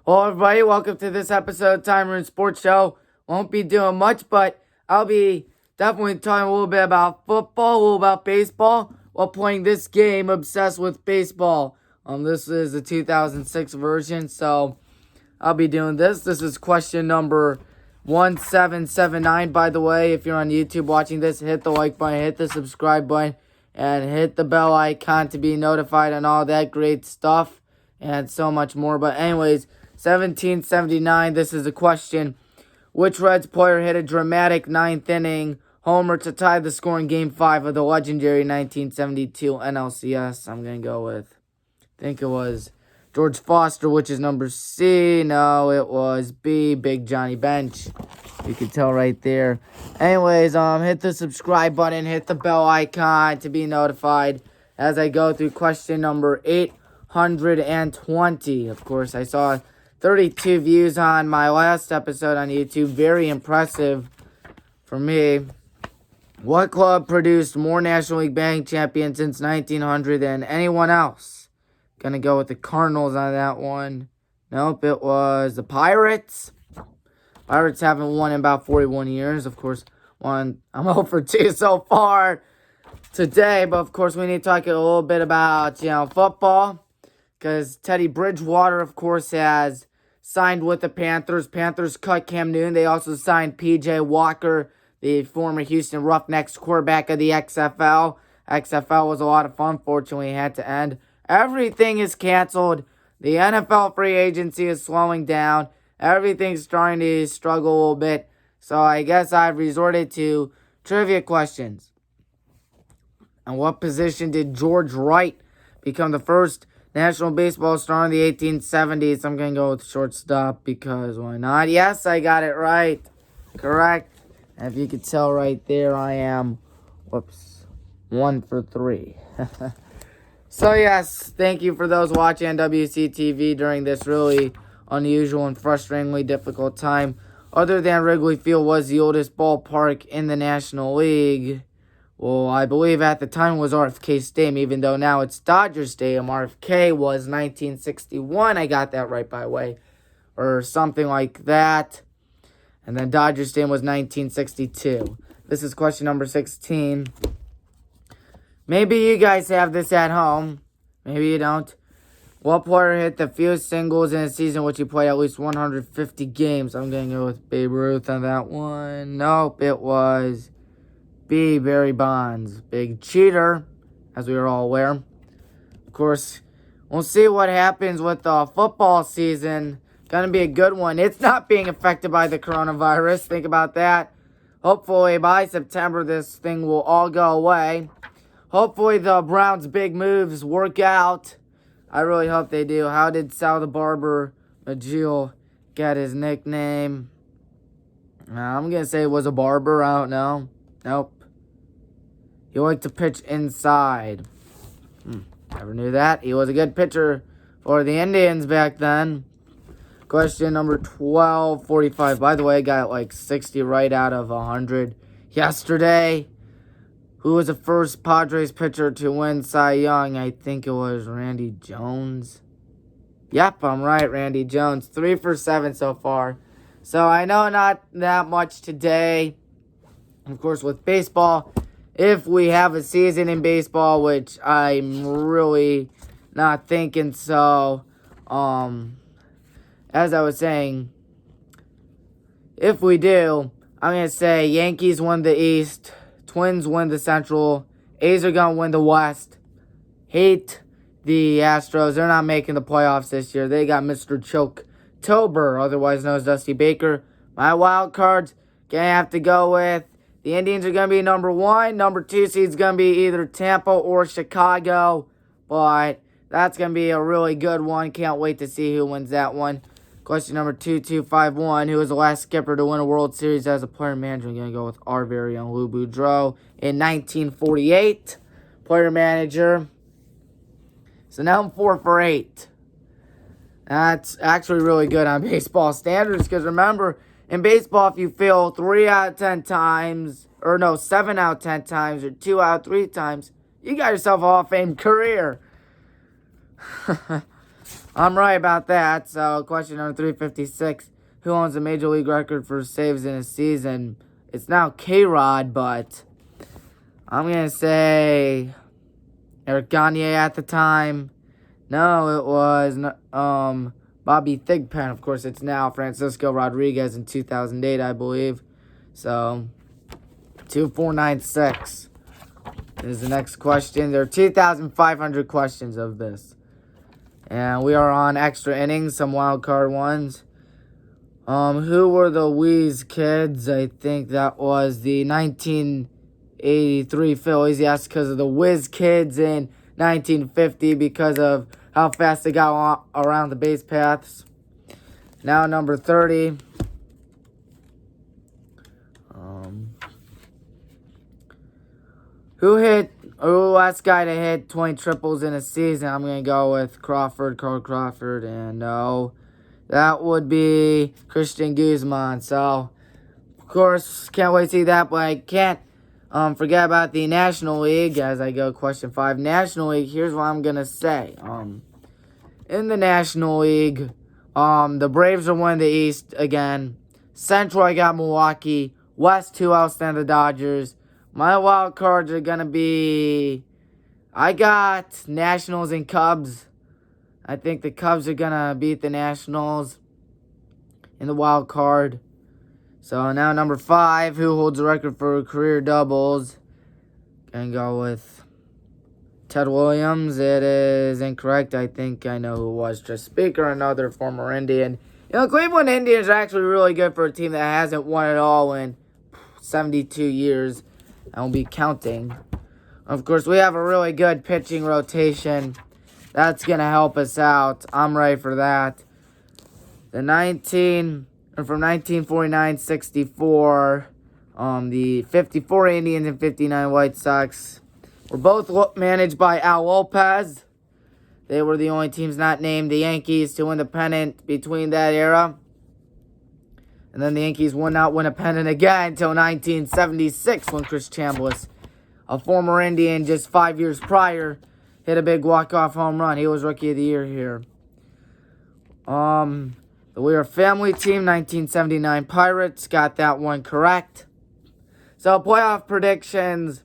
Hello, everybody. Welcome to this episode of Maroon Sports Show. Won't be doing much, but I'll be definitely talking a little bit about football, a little about baseball, while playing this game, Obsessed with Baseball. This is the 2006 version, so I'll be doing this. This is question number 1779. By the way, if you're on YouTube watching this, hit the like button, hit the subscribe button, and hit the bell icon to be notified on all that great stuff and so much more. But anyways, 1779, this is a question. Which Reds player hit a dramatic ninth inning homer to tie the score in Game 5 of the legendary 1972 NLCS? I'm going to go with, I think it was George Foster, which is number C. No, it was B, Big Johnny Bench. You can tell right there. Anyways, hit the subscribe button, hit the bell icon to be notified as I go through question number 820. Of course, I saw 32 views on my last episode on YouTube. Very impressive for me. What club produced more National League batting champions since 1900 than anyone else? Gonna go with the Cardinals on that one. Nope, it was the Pirates. Pirates haven't won in about 41 years. Of course, I'm 0 for 2 so far today. But, of course, we need to talk a little bit about, football. Because Teddy Bridgewater, of course, has signed with the Panthers. Panthers cut Cam Newton. They also signed P.J. Walker, the former Houston Roughnecks quarterback of the XFL. XFL was a lot of fun. Fortunately, it had to end. Everything is canceled. The NFL free agency is slowing down. Everything's starting to struggle a little bit. So I guess I've resorted to trivia questions. And what position did George Wright become the first National Baseball star in the 1870s? I'm going to go with shortstop because why not? Yes, I got it right. Correct. And if you could tell right there, I am, 1 for 3. So yes, thank you for those watching on WCTV during this really unusual and frustratingly difficult time. Other than Wrigley Field was the oldest ballpark in the National League. Well, I believe at the time it was RFK Stadium, even though now it's Dodger Stadium. RFK was 1961. I got that right, by the way. Or something like that. And then Dodger Stadium was 1962. This is question number 16. Maybe you guys have this at home. Maybe you don't. What player hit the fewest singles in a season which he played at least 150 games? I'm going to go with Babe Ruth on that one. Nope, it was B, Barry Bonds. Big cheater, as we are all aware. Of course, we'll see what happens with the football season. Going to be a good one. It's not being affected by the coronavirus. Think about that. Hopefully, by September, this thing will all go away. Hopefully, the Browns' big moves work out. I really hope they do. How did Sal the Barber Majil get his nickname? I'm going to say it was a barber. I don't know. Nope. He liked to pitch inside. Never knew that. He was a good pitcher for the Indians back then. Question number 1245. By the way, I got like 60 right out of 100 yesterday. Who was the first Padres pitcher to win Cy Young? I think it was Randy Jones. Yep, I'm right, Randy Jones. 3 for 7 so far. So I know not that much today. Of course, with baseball, if we have a season in baseball, which I'm really not thinking so, as I was saying, if we do, I'm going to say Yankees win the East, Twins win the Central, A's are going to win the West. Hate the Astros. They're not making the playoffs this year. They got Mr. Choke-tober, otherwise known as Dusty Baker. My wild cards, going to have to go with the Indians are going to be number 1. Number 2 seed's going to be either Tampa or Chicago. But that's going to be a really good one. Can't wait to see who wins that one. Question number 2251. Who was the last skipper to win a World Series as a player manager? I'm going to go with our very own Lou Boudreau in 1948. Player manager. So now I'm 4 for 8. That's actually really good on baseball standards. Because remember, in baseball, if you fail 3 out of 10 times, or no, 7 out of 10 times, or 2 out of 3 times, you got yourself a Hall of Fame career. I'm right about that. So, question number 356. Who owns the Major League record for saves in a season? It's now K-Rod, but I'm going to say Eric Gagne at the time. No, it was Bobby Thigpen. Of course, it's now Francisco Rodriguez in 2008, I believe. So, 2496 is the next question. There are 2,500 questions of this. And we are on extra innings, some wild card ones. Who were the Whiz Kids? I think that was the 1983 Phillies. Yes, because of the Whiz Kids in 1950, because of how fast they got around the base paths. Now number 30. Who last guy to hit 20 triples in a season? I'm going to go with Carl Crawford, and no, that would be Christian Guzman. So, of course, can't wait to see that, but I can't forget about the National League as I go question 5. National League, here's what I'm going to say. In the National League, the Braves are winning the East again. Central, I got Milwaukee. West, who else than the Dodgers? My wild cards are going to be... I got Nationals and Cubs. I think the Cubs are going to beat the Nationals in the wild card. So now number 5, who holds the record for career doubles? Going to go with Ted Williams. It is incorrect. I think I know who it was. Just Speaker, another former Indian. You know, Cleveland Indians are actually really good for a team that hasn't won it all in 72 years. I will be counting. Of course, we have a really good pitching rotation. That's going to help us out. I'm ready for that. From 1949-64, the 54 Indians and 59 White Sox were both managed by Al Lopez. They were the only teams not named the Yankees to win the pennant between that era. And then the Yankees would not win a pennant again until 1976 when Chris Chambliss, a former Indian just 5 years prior, hit a big walk-off home run. He was Rookie of the Year here. The We Are Family Team, 1979 Pirates, got that one correct. So, playoff predictions.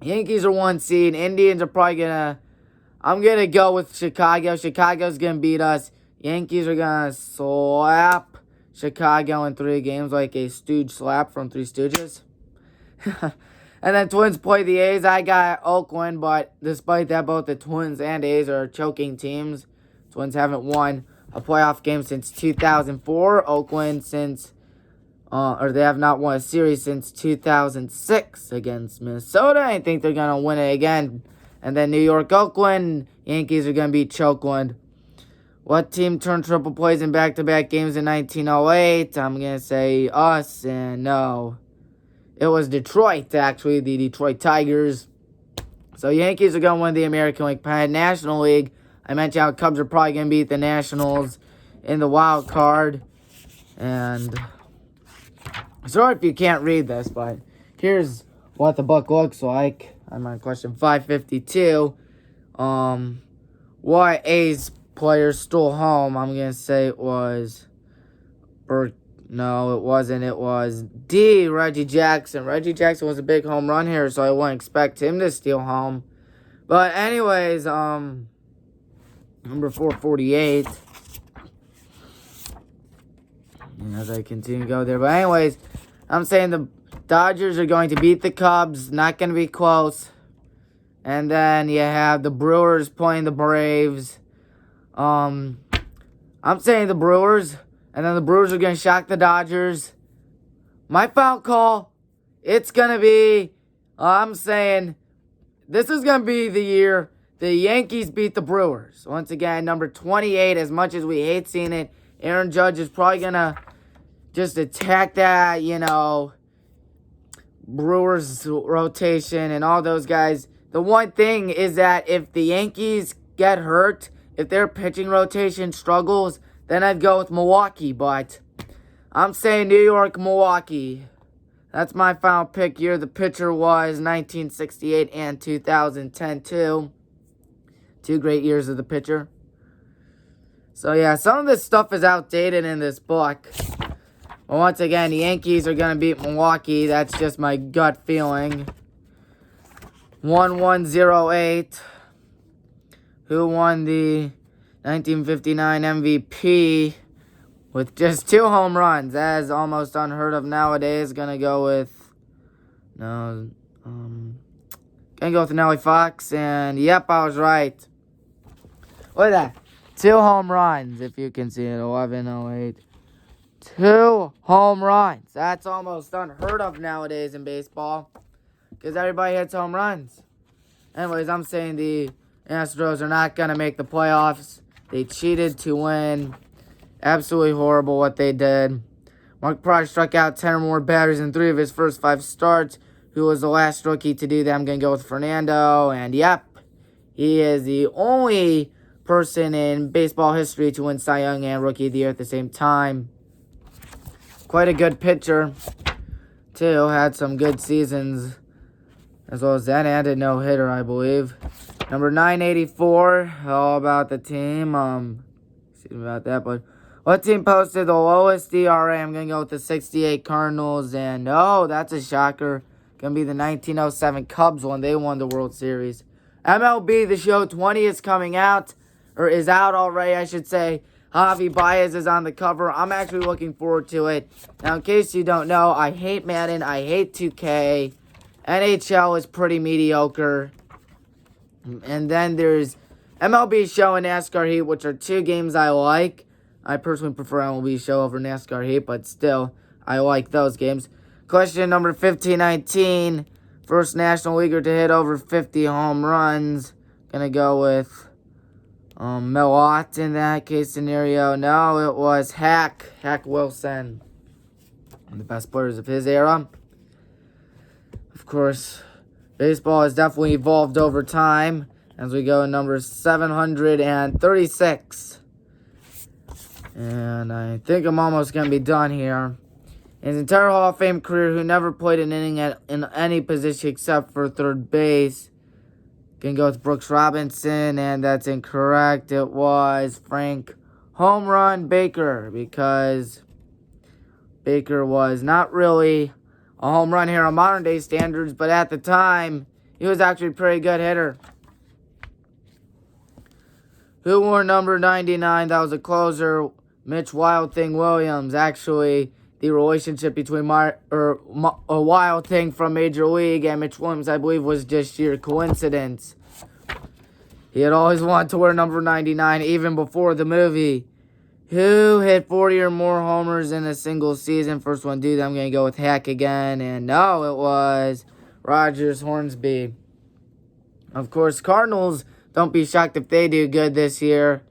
Yankees are 1 seed. Indians are probably I'm going to go with Chicago. Chicago's going to beat us. Yankees are going to slap Chicago in 3 games like a stooge slap from Three Stooges. And then Twins play the A's. I got Oakland, but despite that, both the Twins and A's are choking teams. Twins haven't won a playoff game since 2004. Oakland they have not won a series since 2006 against Minnesota. I think they're going to win it again. And then New York, Oakland, Yankees are going to beat Oakland. What team turned triple plays in back-to-back games in 1908? I'm going to say us, and no. It was Detroit, actually, the Detroit Tigers. So Yankees are going to win the American League pennant. National League, I mentioned how Cubs are probably going to beat the Nationals in the wild card. And sorry if you can't read this, but here's what the book looks like. I'm on question 552. What A's players stole home? I'm going to say it was... No, it wasn't. It was D, Reggie Jackson. Reggie Jackson was a big home run here, so I wouldn't expect him to steal home. But anyways, number 448. And as I continue to go there. But anyways, I'm saying the Dodgers are going to beat the Cubs. Not going to be close. And then you have the Brewers playing the Braves. I'm saying the Brewers. And then the Brewers are going to shock the Dodgers. My final call, it's going to be, I'm saying, this is going to be the year the Yankees beat the Brewers. Once again, number 28, as much as we hate seeing it, Aaron Judge is probably going to just attack that, Brewers rotation and all those guys. The one thing is that if the Yankees get hurt, if their pitching rotation struggles, then I'd go with Milwaukee, but I'm saying New York, Milwaukee. That's my final pick here. The pitcher was 1968 and 2010, too. 2 great years of the pitcher. So, yeah, some of this stuff is outdated in this book. But once again, the Yankees are going to beat Milwaukee. That's just my gut feeling. 1108. Who won the 1959 MVP with just 2 home runs? That is almost unheard of nowadays. Gonna go with Nellie Fox, and yep, I was right. Look at that. 2 home runs, if you can see it. 1108. 2 home runs. That's almost unheard of nowadays in baseball, because everybody hits home runs. Anyways, I'm saying the Astros are not going to make the playoffs. They cheated to win. Absolutely horrible what they did. Mark Price struck out 10 or more batters in 3 of his first 5 starts. Who was the last rookie to do that? I'm going to go with Fernando. And yep, he is the only person in baseball history to win Cy Young and Rookie of the Year at the same time. Quite a good pitcher, too. Had some good seasons as well as that, and a no-hitter, I believe. Number 984, all about the team. Excuse me about that, but what team posted the lowest ERA? I'm going to go with the 68 Cardinals, and no, that's a shocker. Going to be the 1907 Cubs when they won the World Series. MLB The Show 20 is coming out, or is out already, I should say. Javi Baez is on the cover. I'm actually looking forward to it. Now, in case you don't know, I hate Madden. I hate 2K. NHL is pretty mediocre. And then there's MLB Show and NASCAR Heat, which are 2 games I like. I personally prefer MLB Show over NASCAR Heat, but still, I like those games. Question number 1519. First National Leaguer to hit over 50 home runs. Gonna go with Mel Ott in that case scenario. No, it was Hack Wilson. One of the best players of his era. Of course, baseball has definitely evolved over time as we go to number 736. And I think I'm almost going to be done here. In his entire Hall of Fame career, who never played an inning in any position except for third base. Can go with Brooks Robinson, and that's incorrect. It was Frank Home Run Baker, because Baker was not really a home run hitter on modern day standards, but at the time, he was actually a pretty good hitter. Who wore number 99? That was a closer, Mitch Wild Thing Williams. Actually, the relationship between a Wild Thing from Major League and Mitch Williams, I believe, was just sheer coincidence. He had always wanted to wear number 99, even before the movie. Who hit 40 or more homers in a single season? First one, dude, I'm going to go with Hack again. And no, it was Rogers Hornsby. Of course, Cardinals, don't be shocked if they do good this year.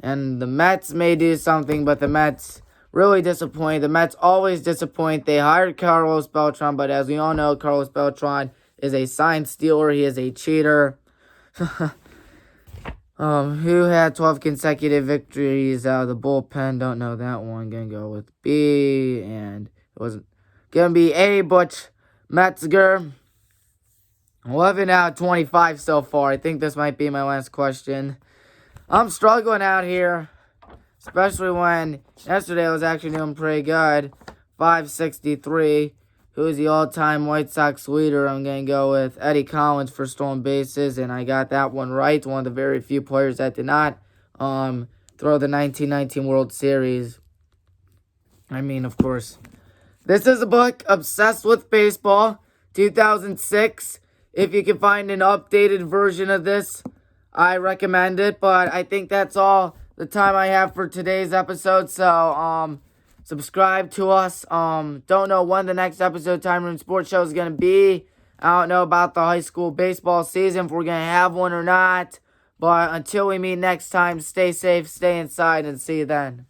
And the Mets may do something, but the Mets really disappoint. The Mets always disappoint. They hired Carlos Beltran, but as we all know, Carlos Beltran is a sign stealer. He is a cheater. Who had 12 consecutive victories out of the bullpen? Don't know that one. Gonna go with B. And it wasn't gonna be A. Butch Metzger. 11 out of 25 so far. I think this might be my last question. I'm struggling out here, especially when yesterday I was actually doing pretty good. 563. Who is the all-time White Sox leader? I'm going to go with Eddie Collins for stolen bases, and I got that one right. One of the very few players that did not throw the 1919 World Series. I mean, of course. This is a book, Obsessed with Baseball, 2006. If you can find an updated version of this, I recommend it, but I think that's all the time I have for today's episode, so, subscribe to us. Don't know when the next episode of Time Room Sports Show is going to be. I don't know about the high school baseball season, if we're going to have one or not. But until we meet next time, stay safe, stay inside, and see you then.